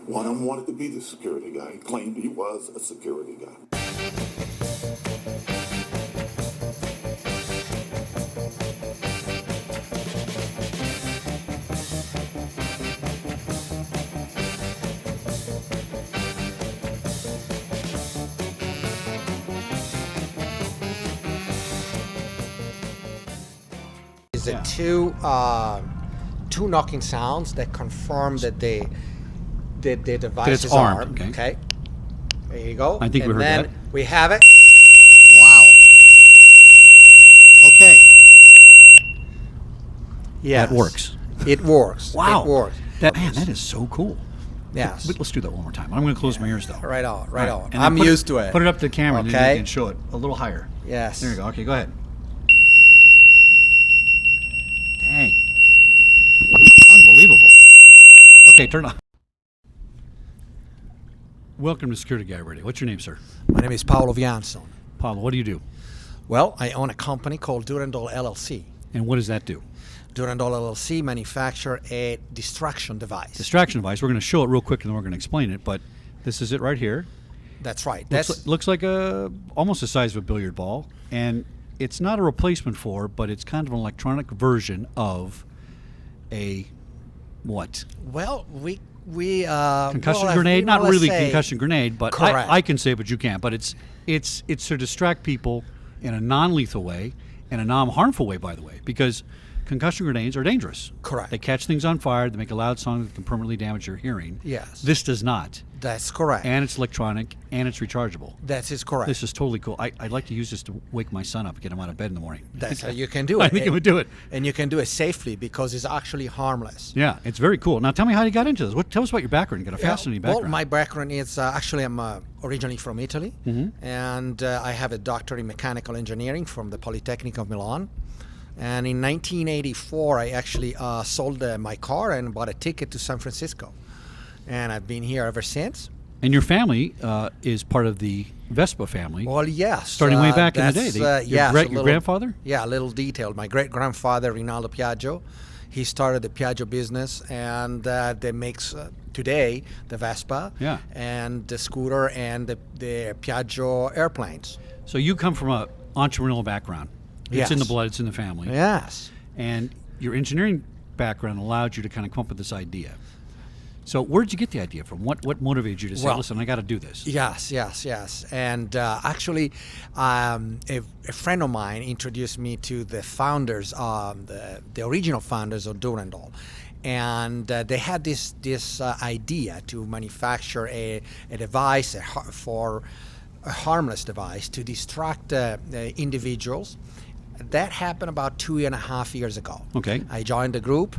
One of them wanted to be the security guy. He claimed he was a security guy. Is it two knocking sounds that confirm that the device is armed. Okay. There you go. I think we heard that. And then we have it. Wow. Okay. Yes. That works. It works. Wow. It works. Man, that is so cool. Yes. Let's do that one more time. I'm going to close my ears, though. Right on. Right on. And I'm then used to it. Put it up to the camera Okay. and show it a little higher. Yes. There you go. Okay, go ahead. Dang. Unbelievable. Okay, turn it on. Welcome to Security Guy Radio. What's your name, sir? My name is Paolo Vianson. Paolo, what do you do? Well, I own a company called Durendal LLC. And what does that do? Durendal LLC manufacture a distraction device. Distraction device. We're going to show it real quick and then we're going to explain it, but this is it right here. That's right. Looks like almost the size of a billiard ball, and it's not a replacement for, but it's kind of an electronic version of a what? Well, we concussion well, grenade? Not let's really say, concussion grenade, but I can say it, but you can't. But it's to distract people in a non-lethal way, and a non-harmful way, by the way, because concussion grenades are dangerous. Correct. They catch things on fire. They make a loud sound that can permanently damage your hearing. Yes. This does not. That's correct. And it's electronic, and it's rechargeable. That is correct. This is totally cool. I'd like to use this to wake my son up, get him out of bed in the morning. That's how you can do it. I think it would do it. And you can do it safely because it's actually harmless. Yeah, it's very cool. Now, tell me how you got into this. Tell us about your background. You got a fascinating background. Well, my background is actually I'm originally from Italy, and I have a doctorate in mechanical engineering from the Polytechnic of Milan. And in 1984, I actually sold my car and bought a ticket to San Francisco. And I've been here ever since. And your family is part of the Vespa family. Well, yes. Starting way back in the day. Your grandfather? Yeah, a little detailed. My great-grandfather, Rinaldo Piaggio, he started the Piaggio business, and that makes today the Vespa and the scooter and the Piaggio airplanes. So you come from an entrepreneurial background. It's in the blood. It's in the family. Yes. And your engineering background allowed you to kind of come up with this idea. So where did you get the idea from? What motivated you to say, listen, I got to do this? Yes. And actually, a friend of mine introduced me to the founders, the original founders of Durendal. And they had this idea to manufacture a device for a harmless device to distract individuals. That happened about 2.5 years ago. Okay. I joined the group,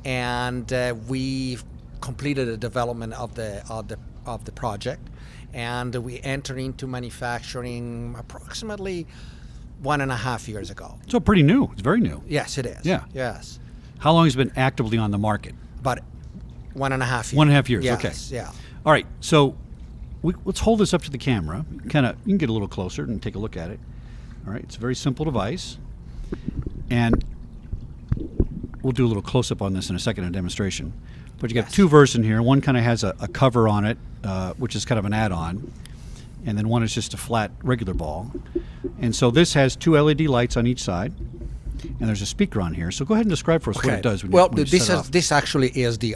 and we completed the development of the project, and we entered into manufacturing approximately 1.5 years ago. So pretty new. It's very new. Yes, it is. Yeah. Yes. How long has it been actively on the market? About 1.5 years. 1.5 years. Yes, Okay. Yeah. All right. So let's hold this up to the camera. You can get a little closer and take a look at it. All right. It's a very simple device, and we'll do a little close-up on this in a second in a demonstration. But you got two versions here. One kind of has a cover on it, which is kind of an add-on, and then one is just a flat regular ball. And so this has two LED lights on each side, and there's a speaker on here. So go ahead and describe for us what it does. This actually is the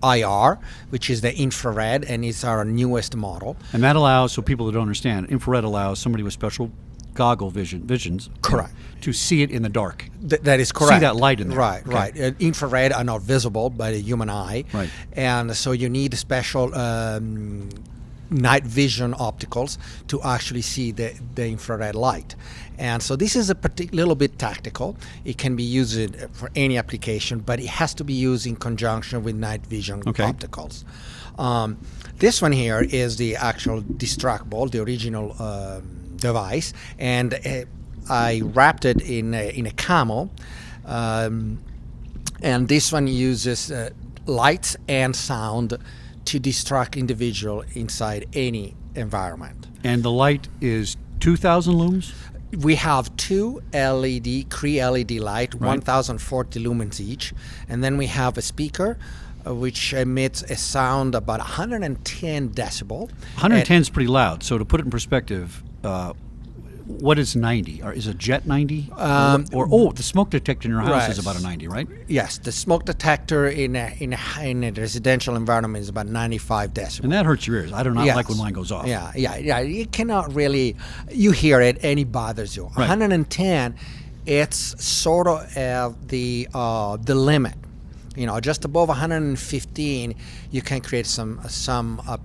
IR, which is the infrared, and it's our newest model. And that allows, so people that don't understand, infrared allows somebody with special goggle visions correct to see it in the dark. That is correct. See that light in there. Right. Infrared are not visible by the human eye. Right. And so you need special night vision opticals to actually see the infrared light. And so this is a little bit tactical. It can be used for any application, but it has to be used in conjunction with night vision opticals. This one here is the actual distract ball, the original device, and I wrapped it in a camo, and this one uses lights and sound to distract individual inside any environment. And the light is 2,000 lumens? We have two CREE LED light, 1,040 lumens each, and then we have a speaker which emits a sound about 110 decibel. 110 is pretty loud. So to put it in perspective, what is 90? Or is a jet 90? Or the smoke detector in your house is about a 90, right? Yes, the smoke detector in a residential environment is about 95 decibel. And that hurts your ears. I do not Yes. like when mine goes off. Yeah. You cannot really, you hear it and it bothers you. Right. 110, it's sort of the limit. Just above 115, you can create some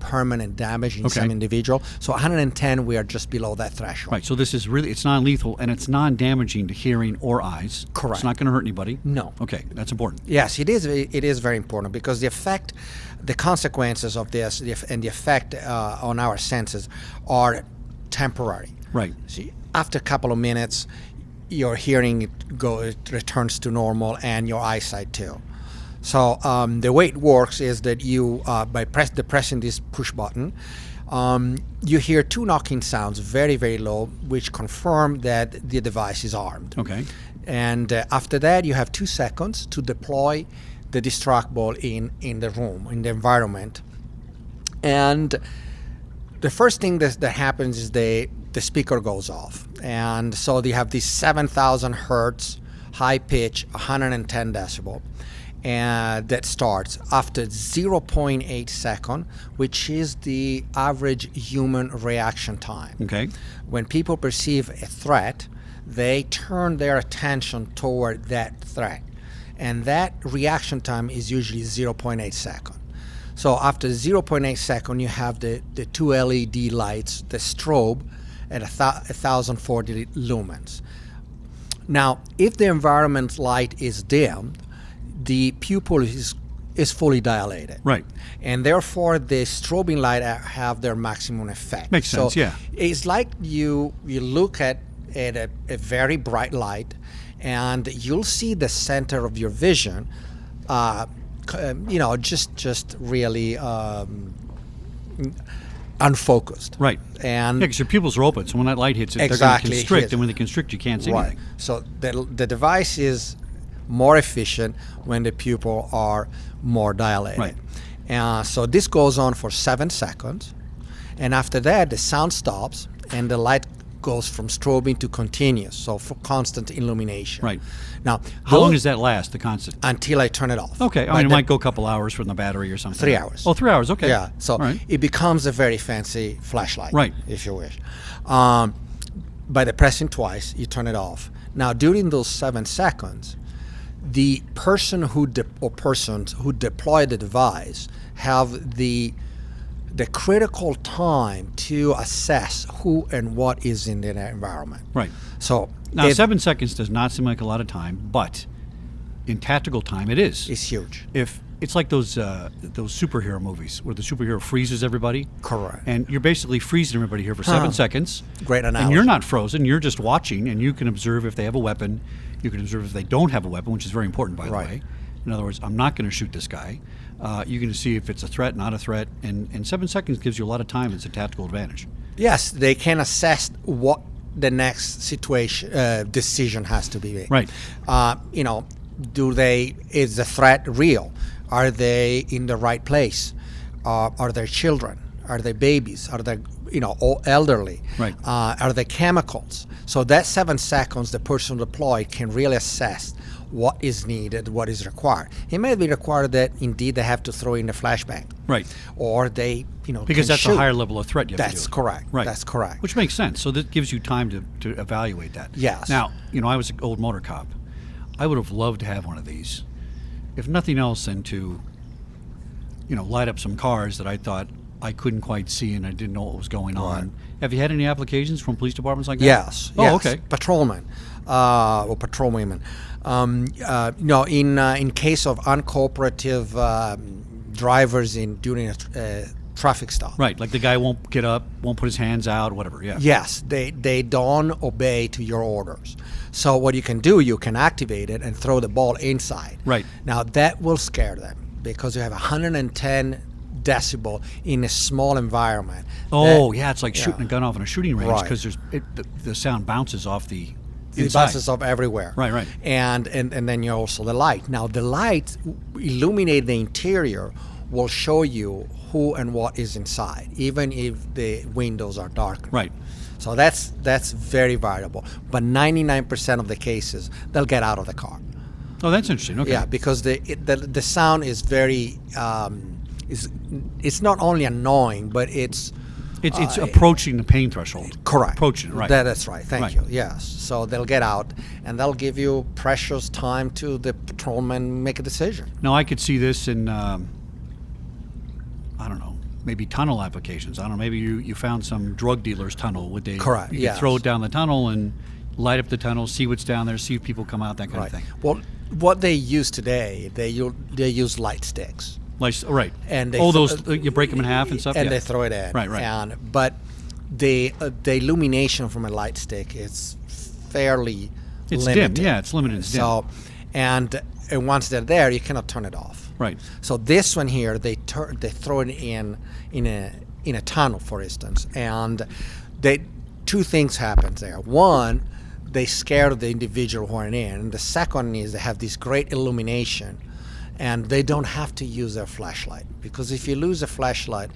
permanent damage in some individual. So 110, we are just below that threshold. Right. So this is really, it's non-lethal and it's non-damaging to hearing or eyes. Correct. It's not going to hurt anybody. No. Okay, that's important. Yes, it is. It is very important because the consequences of this, and the effect on our senses are temporary. Right. See, after a couple of minutes, your hearing it returns to normal, and your eyesight too. So the way it works is that you, by pressing this push button, you hear two knocking sounds, very, very low, which confirm that the device is armed. Okay. And after that, you have 2 seconds to deploy the distractable in the room, in the environment. And the first thing that happens is the speaker goes off. And so you have this 7,000 hertz, high pitch, 110 decibel. And that starts after 0.8 second, which is the average human reaction time. Okay. When people perceive a threat, they turn their attention toward that threat. And that reaction time is usually 0.8 second. So after 0.8 second, you have the two LED lights, the strobe, at 1,040 lumens. Now, if the environment light is dimmed, the pupil is fully dilated. Right. And therefore, the strobing light have their maximum effect. Makes sense, yeah. It's like you look at a very bright light, and you'll see the center of your vision, just really unfocused. Right. And because your pupils are open, so when that light hits it, they're going to constrict, and when they constrict, you can't see anything. So the device is more efficient when the pupils are more dilated. Right. So this goes on for 7 seconds, and after that, the sound stops, and the light goes from strobing to continuous, so for constant illumination. Right. Now, how long does that last, the constant? Until I turn it off. Okay. I mean, it might go a couple hours from the battery or something. 3 hours. Oh, 3 hours. Okay. Yeah. So it becomes a very fancy flashlight, right, if you wish. By the pressing twice, you turn it off. Now, during those 7 seconds, the person or persons who deploy the device have the critical time to assess who and what is in the environment. Right. So now, 7 seconds does not seem like a lot of time, but in tactical time, it is. It's huge. If it's like those superhero movies where the superhero freezes everybody. Correct. And you're basically freezing everybody here for 7 seconds. Great analogy. And you're not frozen. You're just watching, and you can observe if they have a weapon. You can observe if they don't have a weapon, which is very important, by the way. In other words, I'm not going to shoot this guy. You're going to see if it's a threat, not a threat. And 7 seconds gives you a lot of time. It's a tactical advantage. Yes, they can assess what the next decision has to be made. Right. Is the threat real? Are they in the right place? Are there children? Are they babies? Are they, elderly? Right. Are there chemicals? So that 7 seconds, the person deployed can really assess what is needed, what is required. It may be required that indeed they have to throw in the flashbang. Right. Or they, because that's shoot. a higher level of threat you have to do. That's correct. Right. That's correct. Which makes sense. So that gives you time to evaluate that. Yes. Now, I was an old motor cop. I would have loved to have one of these. If nothing else than to, light up some cars that I thought I couldn't quite see and I didn't know what was going on. Have you had any applications from police departments like that? Yes. Oh, okay. Patrolmen or patrolwomen. In case of uncooperative drivers during a traffic stop. Right, like the guy won't get up, won't put his hands out, whatever. Yeah. Yes, they don't obey to your orders. So what you can do, you can activate it and throw the ball inside. Right. Now that will scare them because you have 110 decibel in a small environment. Oh, yeah, it's like shooting a gun off in a shooting range because the sound bounces off the the Inside. buses of everywhere. Right. And then you also the light. Now the light illuminate the interior will show you who and what is inside, even if the windows are dark. Right. So that's very variable. But 99% of the cases, they'll get out of the car. Oh, that's interesting. Okay. Yeah, because the sound is very it's not only annoying, but it's approaching the pain threshold. correct. Approaching it, right. That's right. Thank Right. you. Yes. So they'll get out and they'll give you precious time to the patrolman make a decision. Now, I could see this in, I don't know, maybe tunnel applications. I don't know, maybe you found some drug dealer's tunnel. Would they? Correct, You yes. could throw it down the tunnel and light up the tunnel, see what's down there, see if people come out, that kind Right. of thing. Well, what they use today, they use light sticks. Like, right. And they those, you break them in half and stuff? and Yeah. they throw it in. Right. But the illumination from a light stick is fairly It's limited. dim. Yeah, it's limited. It's dim. So, and once they're there, you cannot turn it off. Right. So this one here, they throw it in a tunnel, for instance, and two things happen there. One, they scare the individual who are in, and the second is they have this great illumination, and they don't have to use their flashlight, because if you lose a flashlight,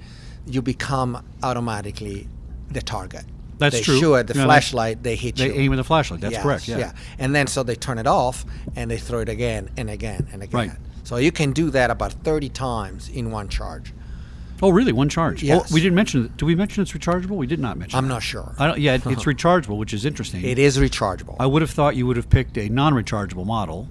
you become automatically the target. That's they true. shoot at the Yeah, flashlight, they hit They you. aim with a flashlight. That's Yes, correct. Yeah. And then so they turn it off and they throw it again and again and again. Right. So you can do that about 30 times in one charge. Oh, really? One charge? Yes. Oh, we didn't mention it. Did we mention it's rechargeable? We did not mention I'm that. not sure. Yeah, it's rechargeable, which is interesting. It is rechargeable. I would have thought you would have picked a non-rechargeable model,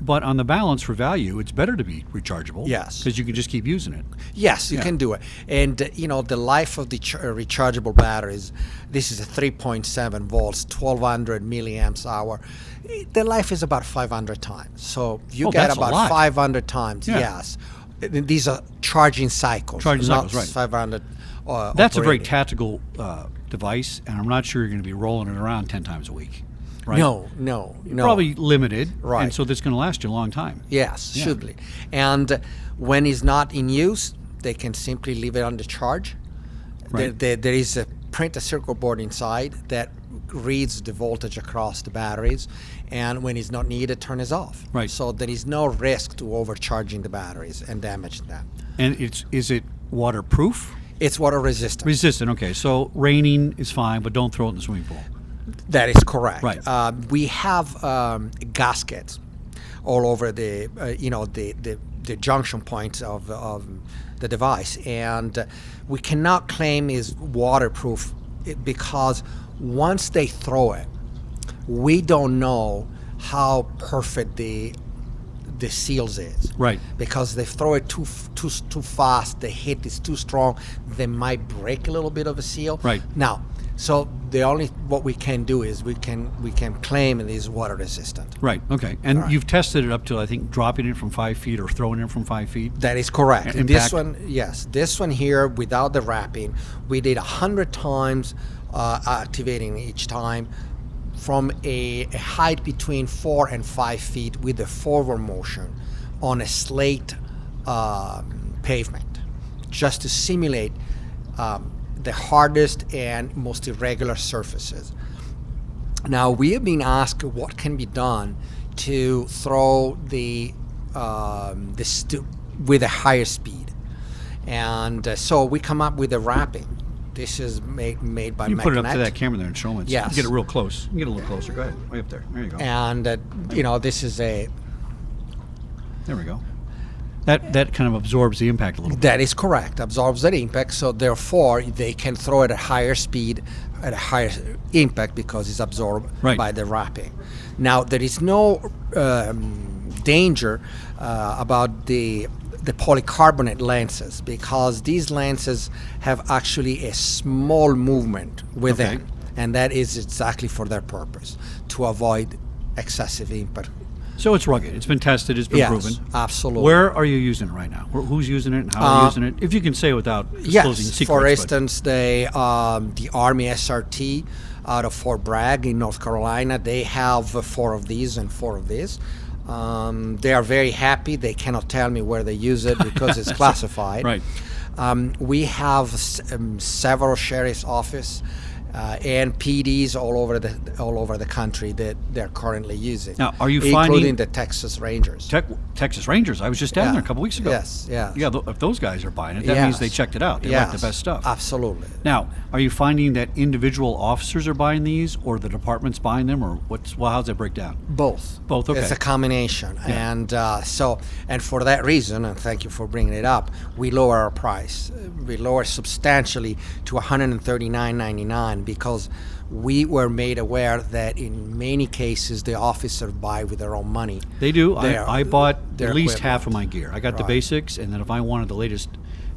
but on the balance for value, it's better to be rechargeable. Yes. Because you can just keep using it. Yes, you Yeah. can do it. And the life of the rechargeable batteries, this is a 3.7 volts, 1200 milliamps hour. The life is about 500 times. So you Oh, get that's a about lot. 500 times. Yeah. Yes. These are charging cycles. Charging not cycles, right. 500. 500. That's a very operating. tactical device, and I'm not sure you're going to be rolling it around 10 times a week. Right? No. Probably limited. Right. And so that's going to last you a long time. Yes, Yeah. should be. And when it's not in use, they can simply leave it on the charge. Right. There is a printed circuit board inside that reads the voltage across the batteries, and when it's not needed, turn it off. Right. So there is no risk to overcharging the batteries and damaging them. And is it waterproof? It's water resistant. Resistant, okay. So raining is fine, but don't throw it in the swimming pool. That is correct. Right. We have gaskets all over the junction points of the device, and we cannot claim is waterproof because once they throw it, we don't know how perfect the seals is. Right. Because they throw it too fast, the hit is too strong, they might break a little bit of a seal. Right. Now, so what we can do is we can claim it is water resistant. Right, okay. And Right. you've tested it up to, I think, dropping it from 5 feet or throwing it from 5 feet? That is correct. And This impact- one, yes. This one here, without the wrapping, we did 100 times activating each time from a height between 4 and 5 feet with a forward motion on a slate pavement, just to simulate the hardest and most irregular surfaces. Now, we have been asked what can be done to throw with a higher speed, and so we come up with a wrapping. This is made by You put it up to Magnet. that camera there and show them. Yes. Get it real close. You get a little closer. Go ahead. Way up there. There you go. And this is There we go. That kind of absorbs the impact a little bit. that is correct. Absorbs that impact, so therefore they can throw it at a higher speed, at a higher impact because it's absorbed Right. by the wrapping. Now there is no danger about the polycarbonate lenses because these lenses have actually a small movement within, Okay. and that is exactly for their purpose, to avoid excessive impact. So it's rugged. It's been tested. It's been Yes, proven. absolutely. Where are you using it right now? Who's using it and how are you using it? If you can say without disclosing Yes, secrets. for but- instance, the Army SRT out of Fort Bragg in North Carolina, they have 4 of these and 4 of these. They are very happy. They cannot tell me where they use it because it's classified. Right. We have several sheriff's office and PDs all over the country that they're currently using. Now, are you including finding the Texas Rangers? Texas Rangers? I was just down Yeah. there a couple weeks ago. Yes, yes. Yeah, if those guys are buying it, that means Yes. they checked it out. They Yes, like the best stuff. Absolutely. Now, are you finding that individual officers are buying these, or the department's buying them, or how's that break down? Both. Both, okay. It's a combination, and for that reason, and thank you for bringing it up, we lower our price. We lower substantially to $139.99 because we were made aware that in many cases the officers buy with their own money. They do. Their- I bought their at least equipment. half of my gear. I got the Right. basics, and then if I wanted the latest,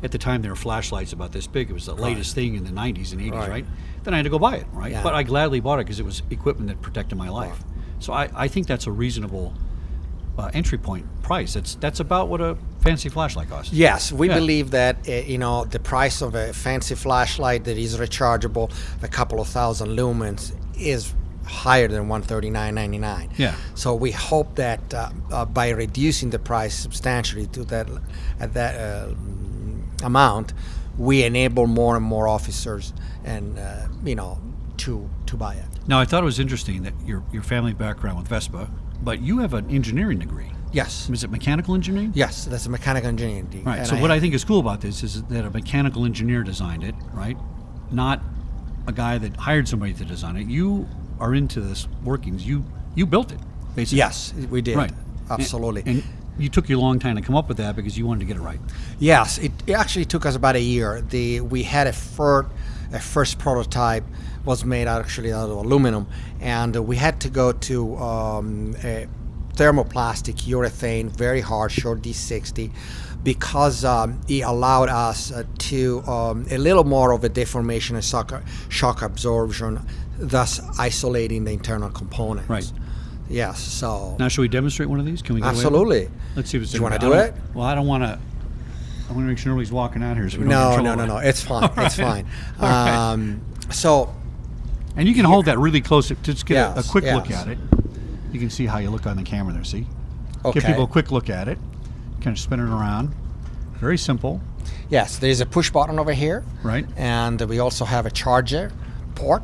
at the time there were flashlights about this big. It was the latest thing in the 90s and 80s, Right. right? Then I had to go buy it, right? Yeah. But I gladly bought it because it was equipment that protected my life. So I think that's a reasonable entry point price. That's about what a fancy flashlight costs. Yes, we Yeah. believe that the price of a fancy flashlight that is rechargeable, a couple of thousand lumens, is higher than $139.99. Yeah. So we hope that by reducing the price substantially to that amount, we enable more and more officers and to buy it. Now I thought it was interesting that your family background with Vespa, but you have an engineering degree. Yes. Is it mechanical engineering? Yes, that's a mechanical engineering degree. Right. And So what I think is cool about this is that a mechanical engineer designed it, right? Not a guy that hired somebody to design it. You are into this workings. You built it, basically. Yes, we did. Right. Absolutely. And you took you a long time to come up with that because you wanted to get it right. Yes, it actually took us about a year. We had a first prototype was made actually out of aluminum, and we had to go to a thermoplastic urethane, very hard, short D60, because it allowed us to a little more of a deformation and shock absorption, thus isolating the internal components. Right. Yes. So. Now, should we demonstrate one of these? Can we? Get away with it? Absolutely. Let's see if it's. Do you wanna I do don't- it? Well, I don't want to. I want to make sure nobody's walking out here, so we don't get in No, trouble. no. It's fine. It's fine. All right. So. And you can hold that really close to just get a Yes, quick look yes. at it. You can see how you look on the camera there. See? Okay. Give people a quick look at it. Kind of spin it around. Very simple, Yes, there's a push button over here, right? and we also have a charger port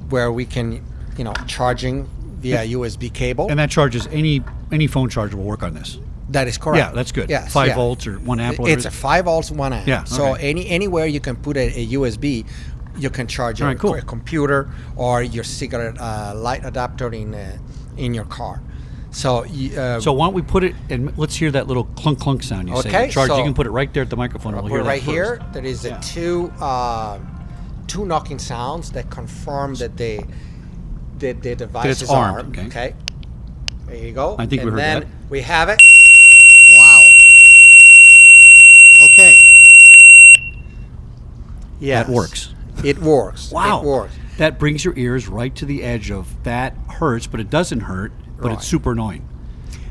where we can, charging via USB cable. And that charges any phone charger will work on this. That is correct. Yeah, that's good. Yes, 5 yeah. volts or 1 amp. whatever It's it a is. 5 volts, 1 amp. Yeah, So okay. anywhere you can put a USB, you can charge All right, cool. a computer or your cigarette light adapter in your car. So. So why don't we put it and let's hear that little clunk clunk sound you say. Okay, The charge. so- You can put it right there at the microphone. And we'll hear that right first. here, there is Yeah. two knocking sounds that confirm that the device is armed, armed. okay. There you go. I think we and heard then that. we have it. Wow. Okay. Yes. That works. It works. Wow. It works. That brings your ears right to the edge of that hurts, but it doesn't hurt, but Right. it's super annoying.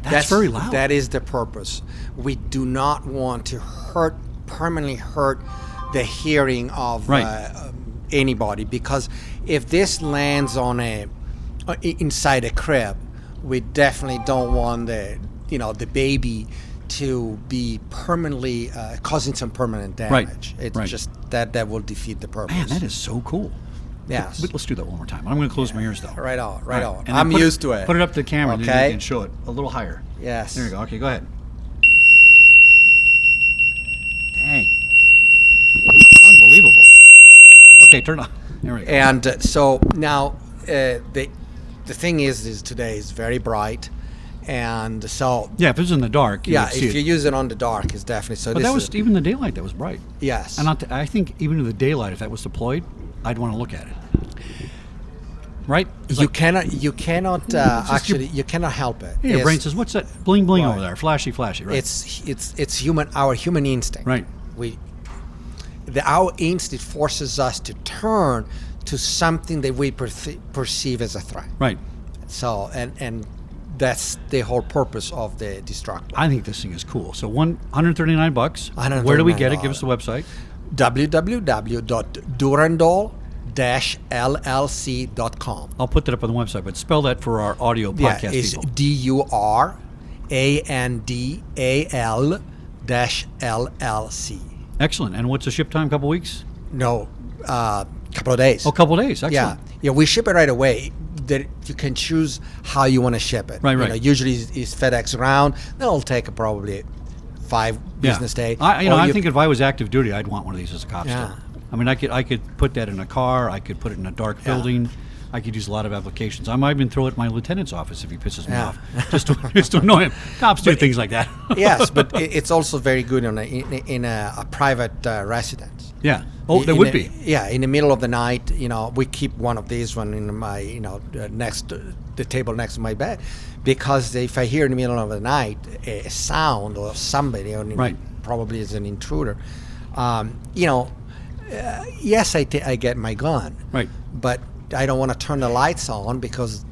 That's very loud. That is the purpose. We do not want to permanently hurt the hearing of Right. anybody, because if this lands on inside a crib, we definitely don't want the baby to be permanently causing some permanent Right. damage. It's Right. just that will defeat the purpose. Man, that is so cool. Yes. Let's do that one more time. I'm going to close my ears though. Right on, right on. And then I'm put used to it. Put it up to the camera Okay. and show it a little higher. Yes. There you go. Okay, go ahead. Dang. Unbelievable. Okay, turn it on. There we go. And so now the thing is today is very bright, and so Yeah, if it was in the dark, you yeah, would see if it. you use it on the dark, it's definitely so. But this that was is, even the daylight that was bright. yes. And I think even in the daylight, if that was deployed, I'd want to look at it. Right? It's You like, cannot just actually you cannot help it. your It's- brain says, "What's that bling bling Right. over there? Flashy, flashy." Right? It's our human instinct. Right. Our instinct forces us to turn to something that we perceive as a threat. right. So and that's the whole purpose of the destructor. I think this thing is cool. So $139. Where do we get it? Give us the website. www.durendal-llc.com. I'll put that up on the website, but spell that for our audio Yeah, podcast it's people. DURANDAL-LLC. Excellent. And what's the ship time? Couple weeks? No, couple couple of days. Oh, a couple of days. Yeah, Excellent. yeah. We ship it right away. That you can choose how you want to ship it. Right, You right. know, usually it's FedEx ground. That'll take probably 5 business days. I think if I was active duty, I'd want one of these as a cop Yeah. still. I mean, I could put that in a car. I could put it in a dark building. I could use a lot of applications. I might even throw it in my lieutenant's office if he pisses me Yeah. off, just to annoy him. Cops do things like that. Yes, but it's also very good in a private residence. Yeah. Oh, there would be. Yeah, in the middle of the night, we keep one of these in my, next the table next to my bed, because if I hear in the middle of the night a sound or somebody, or Right. probably is an intruder, yes, I get my gun, Right. but I don't want to turn the lights on because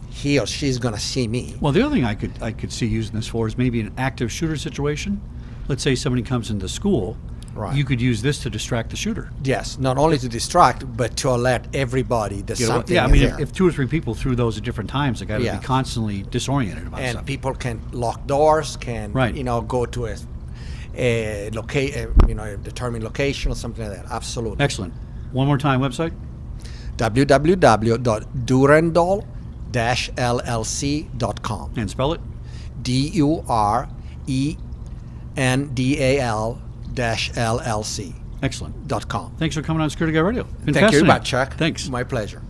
he or she's going to see me. Well, the other thing I could see using this for is maybe an active shooter situation. Let's say somebody comes into school. Right. You could use this to distract the shooter. Yes, not only to distract, but to alert everybody that something Yeah, I is mean, there. if 2 or 3 people threw those at different times, the guy would Yeah. be constantly disoriented about and something. people can lock doors, can Right. go to a determined location or something like that. Absolutely. Excellent. One more time, website? www.durendal-llc.com. And spell it? DURENDAL-LLC.com. Excellent. Thank Thanks for coming on Security Guy Radio. Been you very fascinating. much, Chuck. Thanks. My pleasure.